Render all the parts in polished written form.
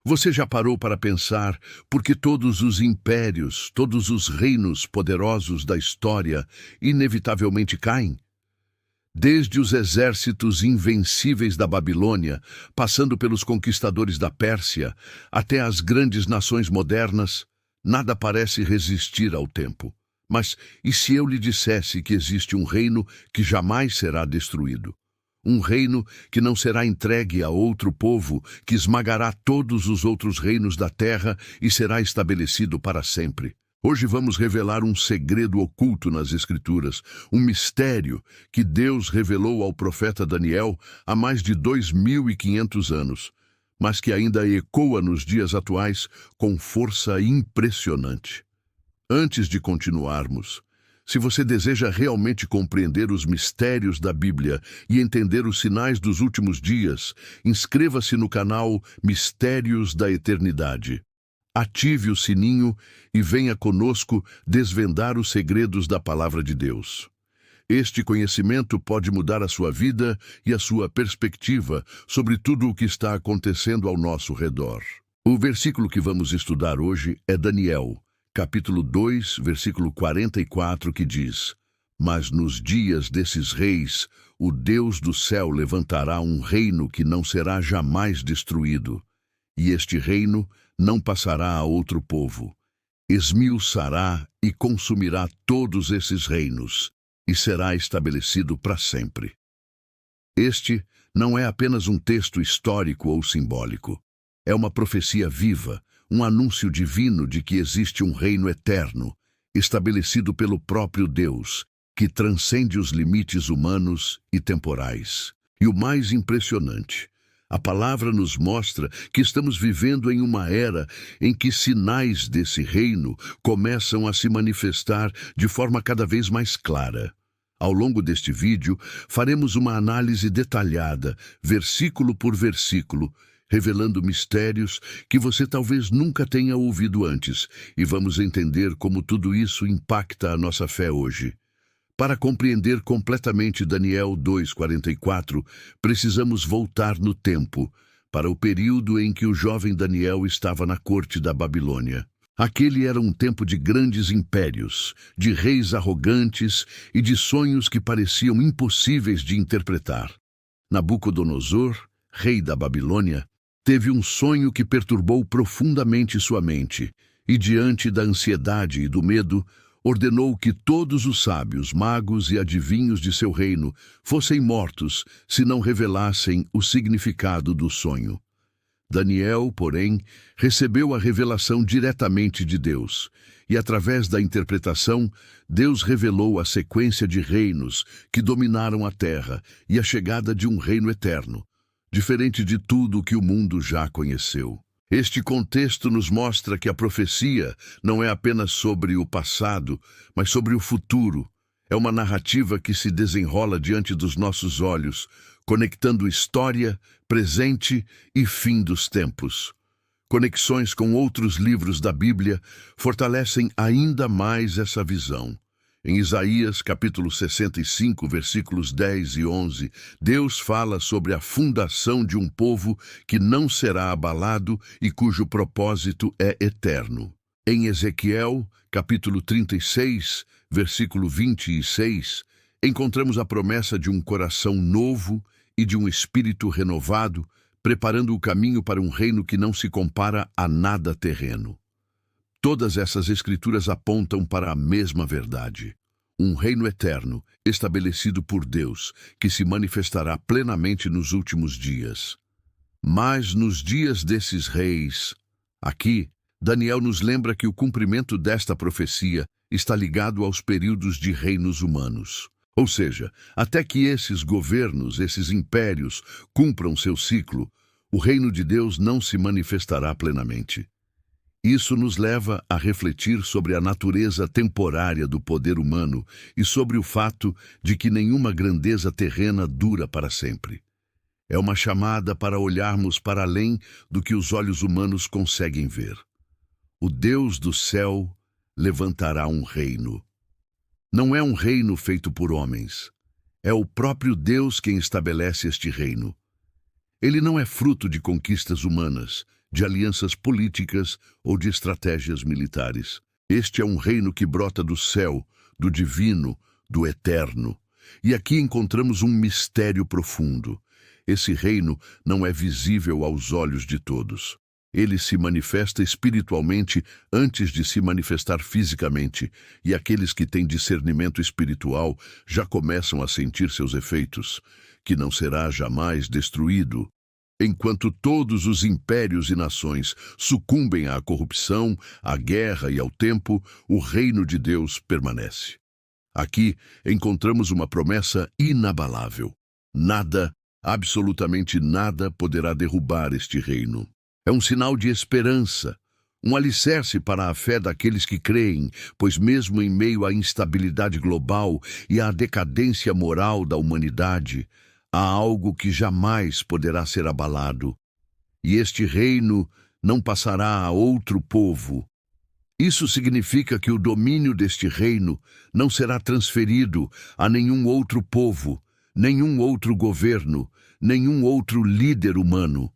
Você já parou para pensar por que todos os impérios, todos os reinos poderosos da história inevitavelmente caem? Desde os exércitos invencíveis da Babilônia, passando pelos conquistadores da Pérsia, até as grandes nações modernas, nada parece resistir ao tempo. Mas e se eu lhe dissesse que existe um reino que jamais será destruído? Um reino que não será entregue a outro povo, que esmagará todos os outros reinos da terra e será estabelecido para sempre. Hoje vamos revelar um segredo oculto nas Escrituras, um mistério que Deus revelou ao profeta Daniel há mais de 2.500 anos, mas que ainda ecoa nos dias atuais com força impressionante. Antes de continuarmos, se você deseja realmente compreender os mistérios da Bíblia e entender os sinais dos últimos dias, inscreva-se no canal Mistérios da Eternidade. Ative o sininho e venha conosco desvendar os segredos da Palavra de Deus. Este conhecimento pode mudar a sua vida e a sua perspectiva sobre tudo o que está acontecendo ao nosso redor. O versículo que vamos estudar hoje é Daniel, capítulo 2, versículo 44, que diz: Mas nos dias desses reis, o Deus do céu levantará um reino que não será jamais destruído, e este reino não passará a outro povo. Esmiuçará e consumirá todos esses reinos, e será estabelecido para sempre. Este não é apenas um texto histórico ou simbólico. É uma profecia viva, um anúncio divino de que existe um reino eterno, estabelecido pelo próprio Deus, que transcende os limites humanos e temporais. E o mais impressionante, a palavra nos mostra que estamos vivendo em uma era em que sinais desse reino começam a se manifestar de forma cada vez mais clara. Ao longo deste vídeo, faremos uma análise detalhada, versículo por versículo, revelando mistérios que você talvez nunca tenha ouvido antes, e vamos entender como tudo isso impacta a nossa fé hoje. Para compreender completamente Daniel 2:44, precisamos voltar no tempo, para o período em que o jovem Daniel estava na corte da Babilônia. Aquele era um tempo de grandes impérios, de reis arrogantes e de sonhos que pareciam impossíveis de interpretar. Nabucodonosor, rei da Babilônia, teve um sonho que perturbou profundamente sua mente, e diante da ansiedade e do medo, ordenou que todos os sábios, magos e adivinhos de seu reino fossem mortos se não revelassem o significado do sonho. Daniel, porém, recebeu a revelação diretamente de Deus, e através da interpretação, Deus revelou a sequência de reinos que dominaram a terra e a chegada de um reino eterno, diferente de tudo o que o mundo já conheceu. Este contexto nos mostra que a profecia não é apenas sobre o passado, mas sobre o futuro. É uma narrativa que se desenrola diante dos nossos olhos, conectando história, presente e fim dos tempos. Conexões com outros livros da Bíblia fortalecem ainda mais essa visão. Em Isaías, capítulo 65, versículos 10 e 11, Deus fala sobre a fundação de um povo que não será abalado e cujo propósito é eterno. Em Ezequiel, capítulo 36, versículo 26, encontramos a promessa de um coração novo e de um espírito renovado, preparando o caminho para um reino que não se compara a nada terreno. Todas essas escrituras apontam para a mesma verdade. Um reino eterno, estabelecido por Deus, que se manifestará plenamente nos últimos dias. Mas nos dias desses reis, aqui, Daniel nos lembra que o cumprimento desta profecia está ligado aos períodos de reinos humanos. Ou seja, até que esses governos, esses impérios, cumpram seu ciclo, o reino de Deus não se manifestará plenamente. Isso nos leva a refletir sobre a natureza temporária do poder humano e sobre o fato de que nenhuma grandeza terrena dura para sempre. É uma chamada para olharmos para além do que os olhos humanos conseguem ver. O Deus do céu levantará um reino. Não é um reino feito por homens. É o próprio Deus quem estabelece este reino. Ele não é fruto de conquistas humanas, de alianças políticas ou de estratégias militares. Este é um reino que brota do céu, do divino, do eterno. E aqui encontramos um mistério profundo. Esse reino não é visível aos olhos de todos. Ele se manifesta espiritualmente antes de se manifestar fisicamente, e aqueles que têm discernimento espiritual já começam a sentir seus efeitos, que não será jamais destruído. Enquanto todos os impérios e nações sucumbem à corrupção, à guerra e ao tempo, o reino de Deus permanece. Aqui encontramos uma promessa inabalável. Nada, absolutamente nada, poderá derrubar este reino. É um sinal de esperança, um alicerce para a fé daqueles que creem, pois mesmo em meio à instabilidade global e à decadência moral da humanidade, há algo que jamais poderá ser abalado. E este reino não passará a outro povo. Isso significa que o domínio deste reino não será transferido a nenhum outro povo, nenhum outro governo, nenhum outro líder humano.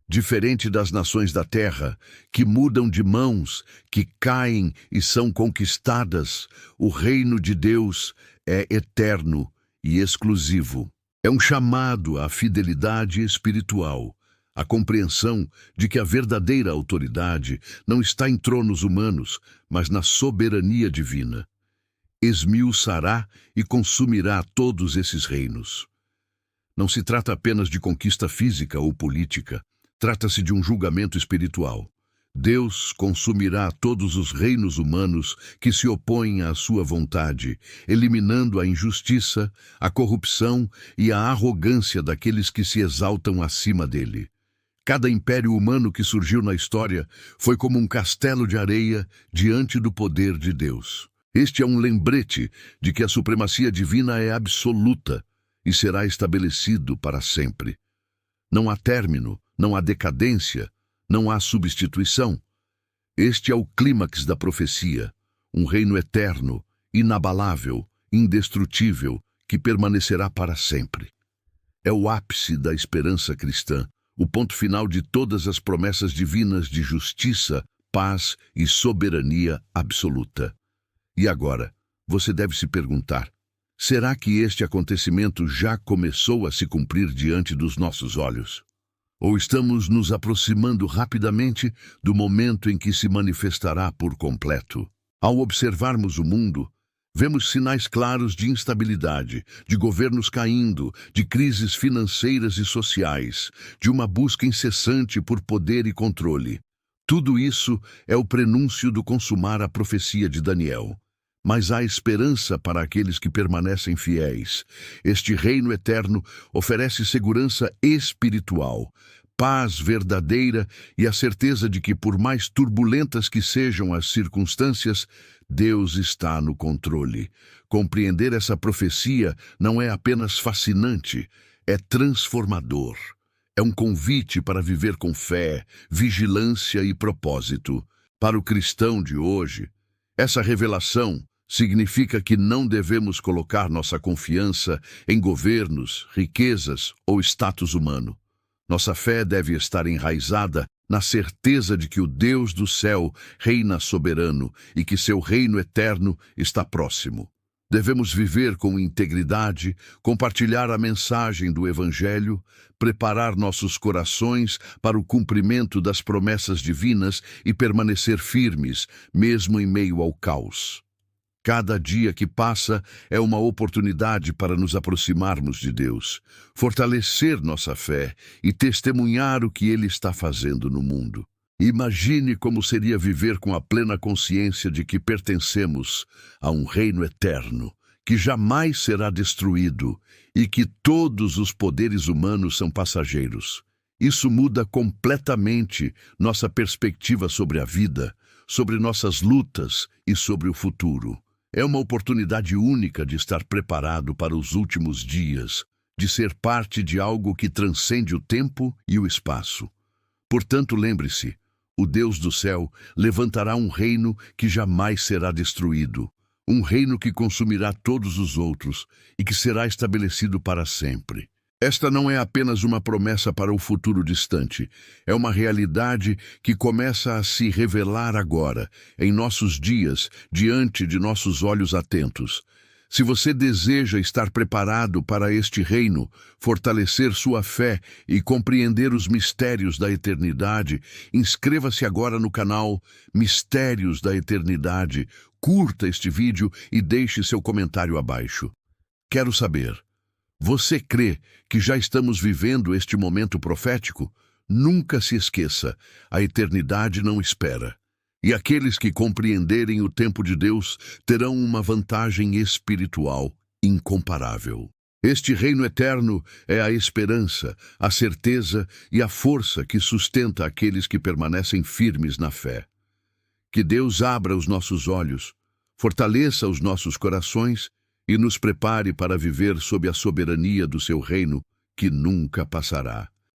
Diferente das nações da terra, que mudam de mãos, que caem e são conquistadas, o reino de Deus é eterno e exclusivo. É um chamado à fidelidade espiritual, à compreensão de que a verdadeira autoridade não está em tronos humanos, mas na soberania divina. Esmiuçará e consumirá todos esses reinos. Não se trata apenas de conquista física ou política, trata-se de um julgamento espiritual. Deus consumirá todos os reinos humanos que se opõem à sua vontade, eliminando a injustiça, a corrupção e a arrogância daqueles que se exaltam acima dele. Cada império humano que surgiu na história foi como um castelo de areia diante do poder de Deus. Este é um lembrete de que a supremacia divina é absoluta e será estabelecido para sempre. Não há término, não há decadência, não há substituição. Este é o clímax da profecia, um reino eterno, inabalável, indestrutível, que permanecerá para sempre. É o ápice da esperança cristã, o ponto final de todas as promessas divinas de justiça, paz e soberania absoluta. E agora, você deve se perguntar, será que este acontecimento já começou a se cumprir diante dos nossos olhos? Ou estamos nos aproximando rapidamente do momento em que se manifestará por completo? Ao observarmos o mundo, vemos sinais claros de instabilidade, de governos caindo, de crises financeiras e sociais, de uma busca incessante por poder e controle. Tudo isso é o prenúncio do consumar a profecia de Daniel. Mas há esperança para aqueles que permanecem fiéis. Este reino eterno oferece segurança espiritual, paz verdadeira e a certeza de que, por mais turbulentas que sejam as circunstâncias, Deus está no controle. Compreender essa profecia não é apenas fascinante, é transformador. É um convite para viver com fé, vigilância e propósito. Para o cristão de hoje, essa revelação significa que não devemos colocar nossa confiança em governos, riquezas ou status humano. Nossa fé deve estar enraizada na certeza de que o Deus do céu reina soberano e que seu reino eterno está próximo. Devemos viver com integridade, compartilhar a mensagem do Evangelho, preparar nossos corações para o cumprimento das promessas divinas e permanecer firmes, mesmo em meio ao caos. Cada dia que passa é uma oportunidade para nos aproximarmos de Deus, fortalecer nossa fé e testemunhar o que Ele está fazendo no mundo. Imagine como seria viver com a plena consciência de que pertencemos a um reino eterno, que jamais será destruído e que todos os poderes humanos são passageiros. Isso muda completamente nossa perspectiva sobre a vida, sobre nossas lutas e sobre o futuro. É uma oportunidade única de estar preparado para os últimos dias, de ser parte de algo que transcende o tempo e o espaço. Portanto, lembre-se, o Deus do céu levantará um reino que jamais será destruído, um reino que consumirá todos os outros e que será estabelecido para sempre. Esta não é apenas uma promessa para o futuro distante, é uma realidade que começa a se revelar agora, em nossos dias, diante de nossos olhos atentos. Se você deseja estar preparado para este reino, fortalecer sua fé e compreender os mistérios da eternidade, inscreva-se agora no canal Mistérios da Eternidade, curta este vídeo e deixe seu comentário abaixo. Quero saber, você crê que já estamos vivendo este momento profético? Nunca se esqueça, a eternidade não espera. E aqueles que compreenderem o tempo de Deus terão uma vantagem espiritual incomparável. Este reino eterno é a esperança, a certeza e a força que sustenta aqueles que permanecem firmes na fé. Que Deus abra os nossos olhos, fortaleça os nossos corações e nos prepare para viver sob a soberania do seu reino, que nunca passará.